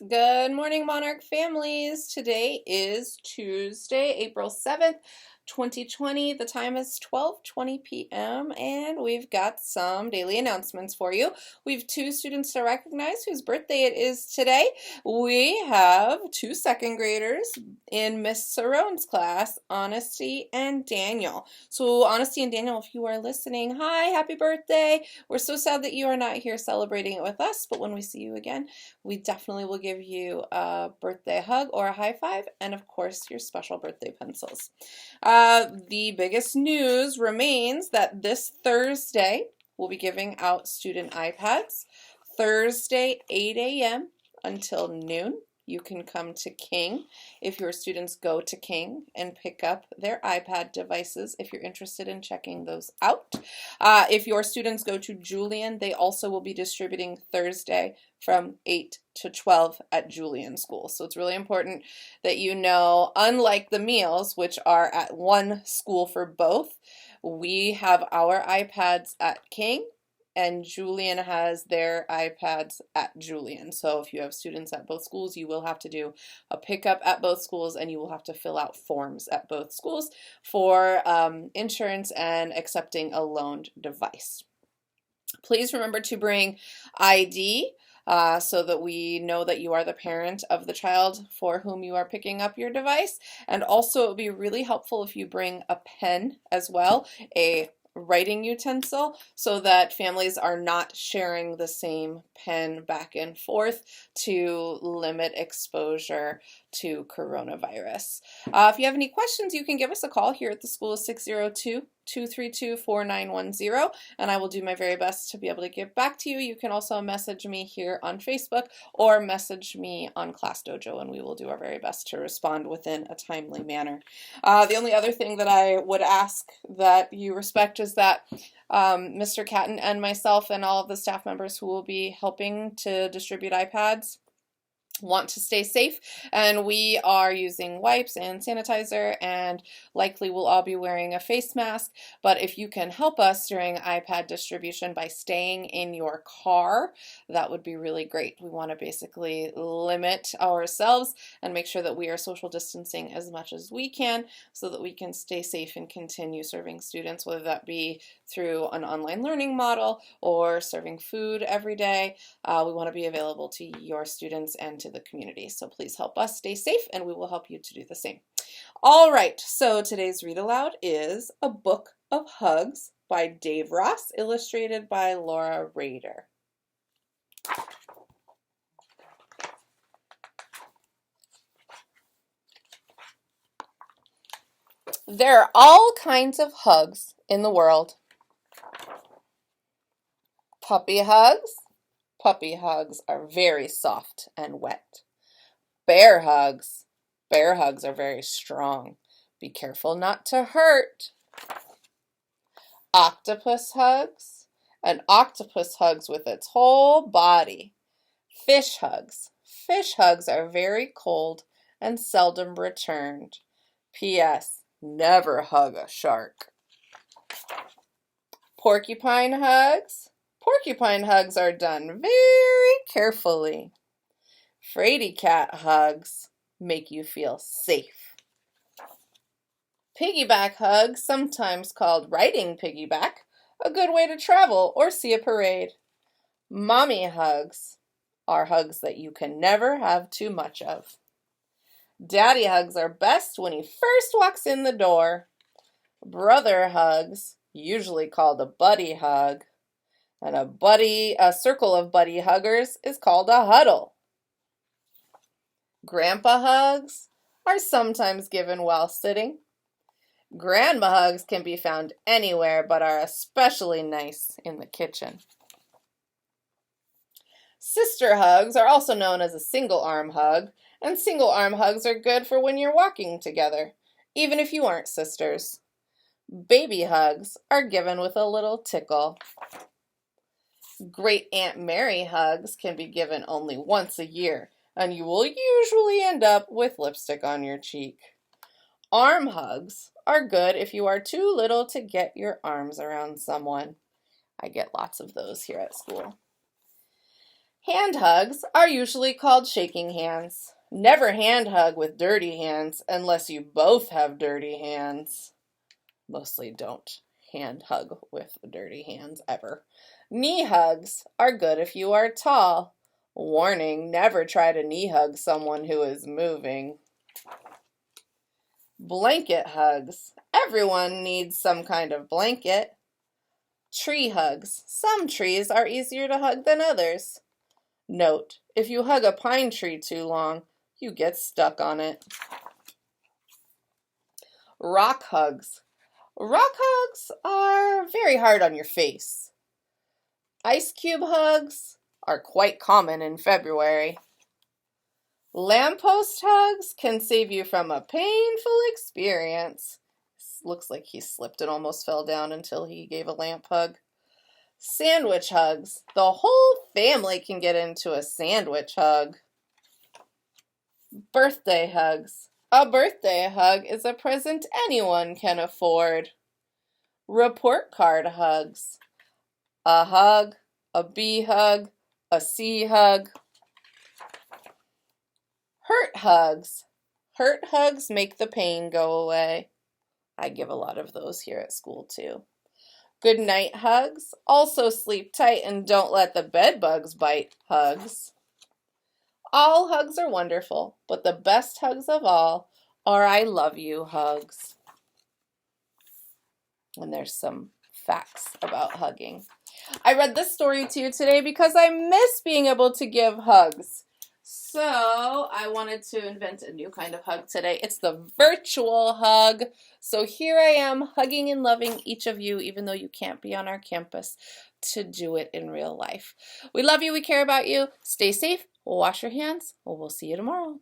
Good morning, Monarch families. Today is Tuesday, April 7th, 2020. The time is 12:20 p.m. and we've got some daily announcements for you. We have two students to recognize whose birthday it is today. We have two second graders in Miss Sarone's class, Honesty and Daniel. So Honesty and Daniel, if you are listening, hi, happy birthday. We're so sad that you are not here celebrating it with us, but when we see you again, we definitely will give you a birthday hug or a high five, and of course your special birthday pencils. The biggest news remains that this Thursday we'll be giving out student iPads. Thursday, 8 a.m. until noon. You can come to King if your students go to King and pick up their iPad devices if you're interested in checking those out. If your students go to Julian, they also will be distributing Thursday from 8 to 12 at Julian School. So it's really important that you know, unlike the meals, which are at one school for both, we have our iPads at King and Julian has their iPads at Julian. So if you have students at both schools, you will have to do a pickup at both schools and you will have to fill out forms at both schools for insurance and accepting a loaned device. Please remember to bring ID so that we know that you are the parent of the child for whom you are picking up your device. And also it would be really helpful if you bring a pen as well, a writing utensil, so that families are not sharing the same pen back and forth to limit exposure to coronavirus. If you have any questions, you can give us a call here at the school, 602-232-4910, and I will do my very best to be able to get back to you. You can also message me here on Facebook or message me on Class Dojo, and we will do our very best to respond within a timely manner. The only other thing that I would ask that you respect is that Mr. Catton and myself and all of the staff members who will be helping to distribute iPads want to stay safe, and we are using wipes and sanitizer, and likely we'll all be wearing a face mask. But if you can help us during iPad distribution by staying in your car, that would be really great. We want to basically limit ourselves and make sure that we are social distancing as much as we can so that we can stay safe and continue serving students, whether that be through an online learning model or serving food every day. We want to be available to your students and to the community. So please help us stay safe and we will help you to do the same. All right, so today's read aloud is A Book of Hugs by Dave Ross, illustrated by Laura Rader. There are all kinds of hugs in the world. Puppy hugs. Puppy hugs are very soft and wet. Bear hugs. Bear hugs are very strong. Be careful not to hurt. Octopus hugs. An octopus hugs with its whole body. Fish hugs. Fish hugs are very cold and seldom returned. P.S. Never hug a shark. Porcupine hugs. Porcupine hugs are done very carefully. Fraidy cat hugs make you feel safe. Piggyback hugs, sometimes called riding piggyback, a good way to travel or see a parade. Mommy hugs are hugs that you can never have too much of. Daddy hugs are best when he first walks in the door. Brother hugs, usually called a buddy hug, and a circle of buddy huggers is called a huddle. Grandpa hugs are sometimes given while sitting. Grandma hugs can be found anywhere but are especially nice in the kitchen. Sister hugs are also known as a single arm hug, and single arm hugs are good for when you're walking together, even if you aren't sisters. Baby hugs are given with a little tickle. Great Aunt Mary hugs can be given only once a year, and you will usually end up with lipstick on your cheek. Arm hugs are good if you are too little to get your arms around someone. I get lots of those here at school. Hand hugs are usually called shaking hands. Never hand hug with dirty hands unless you both have dirty hands. Mostly don't hand hug with dirty hands ever. Knee hugs are good if you are tall. Warning, never try to knee hug someone who is moving. Blanket hugs. Everyone needs some kind of blanket. Tree hugs. Some trees are easier to hug than others. Note, if you hug a pine tree too long, you get stuck on it. Rock hugs. Rock hugs are very hard on your face. Ice cube hugs are quite common in February. Lamppost hugs can save you from a painful experience. Looks like he slipped and almost fell down until he gave a lamp hug. Sandwich hugs. The whole family can get into a sandwich hug. Birthday hugs. A birthday hug is a present anyone can afford. Report card hugs. A hug, a B hug, a C hug. Hurt hugs. Hurt hugs make the pain go away. I give a lot of those here at school too. Good night hugs. Also sleep tight and don't let the bed bugs bite hugs. All hugs are wonderful, but the best hugs of all are I love you hugs. And there's some facts about hugging. I read this story to you today because I miss being able to give hugs. So I wanted to invent a new kind of hug today. It's the virtual hug. So here I am hugging and loving each of you, even though you can't be on our campus to do it in real life. We love you. We care about you. Stay safe. Wash your hands. We'll see you tomorrow.